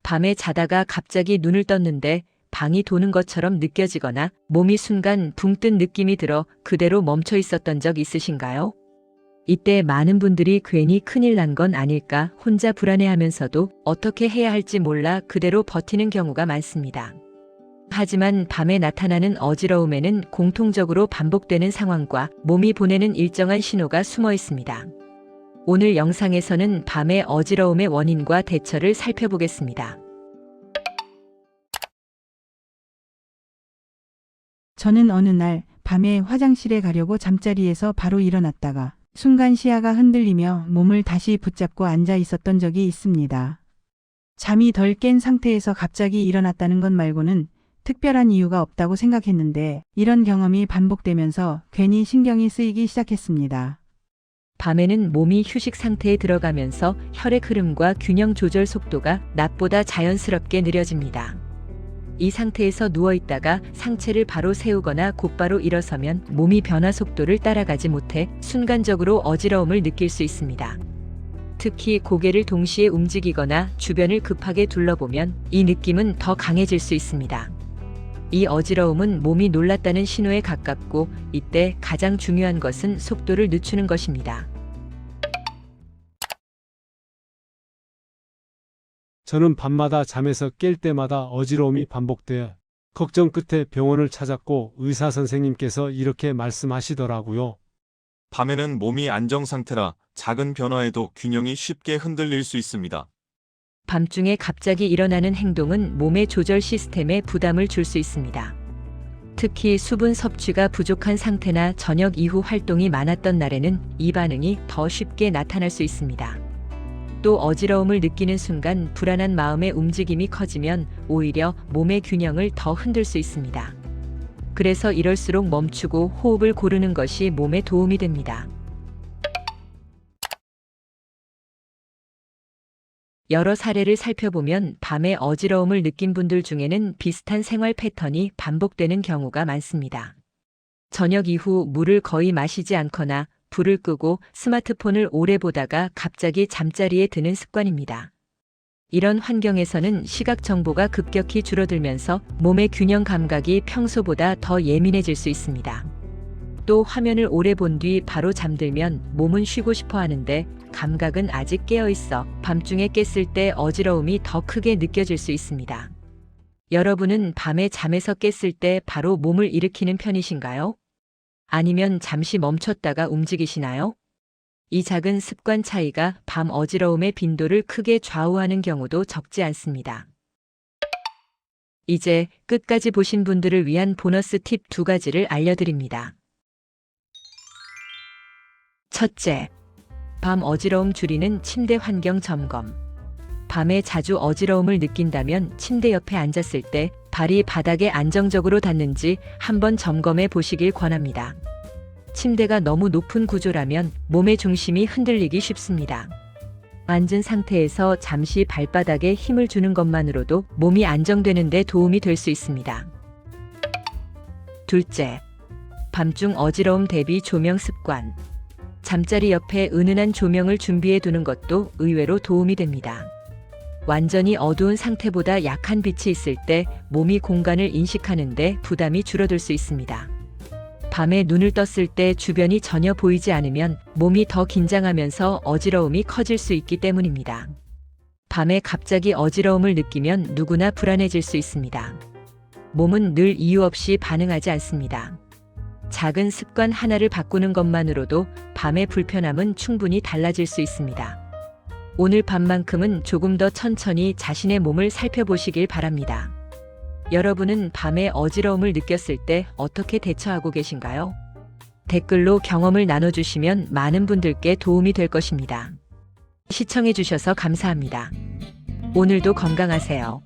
밤에 자다가 갑자기 눈을 떴는데 방이 도는 것처럼 느껴지거나 몸이 순간 붕 뜬 느낌이 들어 그대로 멈춰 있었던 적 있으신가요? 이때 많은 분들이 괜히 큰일 난 건 아닐까 혼자 불안해하면서도 어떻게 해야 할지 몰라 그대로 버티는 경우가 많습니다. 하지만 밤에 나타나는 어지러움에는 공통적으로 반복되는 상황과 몸이 보내는 일정한 신호가 숨어 있습니다. 오늘 영상에서는 밤의 어지러움의 원인과 대처를 살펴보겠습니다. 저는 어느 날 밤에 화장실에 가려고 잠자리에서 바로 일어났다가 순간 시야가 흔들리며 몸을 다시 붙잡고 앉아 있었던 적이 있습니다. 잠이 덜 깬 상태에서 갑자기 일어났다는 것 말고는 특별한 이유가 없다고 생각했는데 이런 경험이 반복되면서 괜히 신경이 쓰이기 시작했습니다. 밤에는 몸이 휴식 상태에 들어가면서 혈액 흐름과 균형 조절 속도가 낮보다 자연스럽게 느려집니다. 이 상태에서 누워있다가 상체를 바로 세우거나 곧바로 일어서면 몸이 변화 속도를 따라가지 못해 순간적으로 어지러움을 느낄 수 있습니다. 특히 고개를 동시에 움직이거나 주변을 급하게 둘러보면 이 느낌은 더 강해질 수 있습니다. 이 어지러움은 몸이 놀랐다는 신호에 가깝고 이때 가장 중요한 것은 속도를 늦추는 것입니다. 저는 밤마다 잠에서 깰 때마다 어지러움이 반복돼 걱정 끝에 병원을 찾았고 의사 선생님께서 이렇게 말씀하시더라고요. 밤에는 몸이 안정 상태라 작은 변화에도 균형이 쉽게 흔들릴 수 있습니다. 밤중에 갑자기 일어나는 행동은 몸의 조절 시스템에 부담을 줄 수 있습니다. 특히 수분 섭취가 부족한 상태나 저녁 이후 활동이 많았던 날에는 이 반응이 더 쉽게 나타날 수 있습니다. 또 어지러움을 느끼는 순간 불안한 마음의 움직임이 커지면 오히려 몸의 균형을 더 흔들 수 있습니다. 그래서 이럴수록 멈추고 호흡을 고르는 것이 몸에 도움이 됩니다. 여러 사례를 살펴보면 밤에 어지러움을 느낀 분들 중에는 비슷한 생활 패턴이 반복되는 경우가 많습니다. 저녁 이후 물을 거의 마시지 않거나 불을 끄고 스마트폰을 오래 보다가 갑자기 잠자리에 드는 습관입니다. 이런 환경에서는 시각 정보가 급격히 줄어들면서 몸의 균형 감각이 평소보다 더 예민해질 수 있습니다. 또 화면을 오래 본 뒤 바로 잠들면 몸은 쉬고 싶어 하는데 감각은 아직 깨어 있어 밤중에 깼을 때 어지러움이 더 크게 느껴질 수 있습니다. 여러분은 밤에 잠에서 깼을 때 바로 몸을 일으키는 편이신가요? 아니면 잠시 멈췄다가 움직이시나요? 이 작은 습관 차이가 밤 어지러움의 빈도를 크게 좌우하는 경우도 적지 않습니다. 이제 끝까지 보신 분들을 위한 보너스 팁 2가지를 알려드립니다. 첫째, 밤 어지러움 줄이는 침대 환경 점검. 밤에 자주 어지러움을 느낀다면 침대 옆에 앉았을 때 발이 바닥에 안정적으로 닿는지 한번 점검해 보시길 권합니다. 침대가 너무 높은 구조라면 몸의 중심이 흔들리기 쉽습니다. 앉은 상태에서 잠시 발바닥에 힘을 주는 것만으로도 몸이 안정되는 데 도움이 될 수 있습니다. 둘째, 밤중 어지러움 대비 조명 습관. 잠자리 옆에 은은한 조명을 준비해 두는 것도 의외로 도움이 됩니다. 완전히 어두운 상태보다 약한 빛이 있을 때 몸이 공간을 인식하는데 부담이 줄어들 수 있습니다. 밤에 눈을 떴을 때 주변이 전혀 보이지 않으면 몸이 더 긴장하면서 어지러움이 커질 수 있기 때문입니다. 밤에 갑자기 어지러움을 느끼면 누구나 불안해질 수 있습니다. 몸은 늘 이유 없이 반응하지 않습니다. 작은 습관 하나를 바꾸는 것만으로도 밤의 불편함은 충분히 달라질 수 있습니다. 오늘 밤만큼은 조금 더 천천히 자신의 몸을 살펴보시길 바랍니다. 여러분은 밤에 어지러움을 느꼈을 때 어떻게 대처하고 계신가요? 댓글로 경험을 나눠주시면 많은 분들께 도움이 될 것입니다. 시청해주셔서 감사합니다. 오늘도 건강하세요.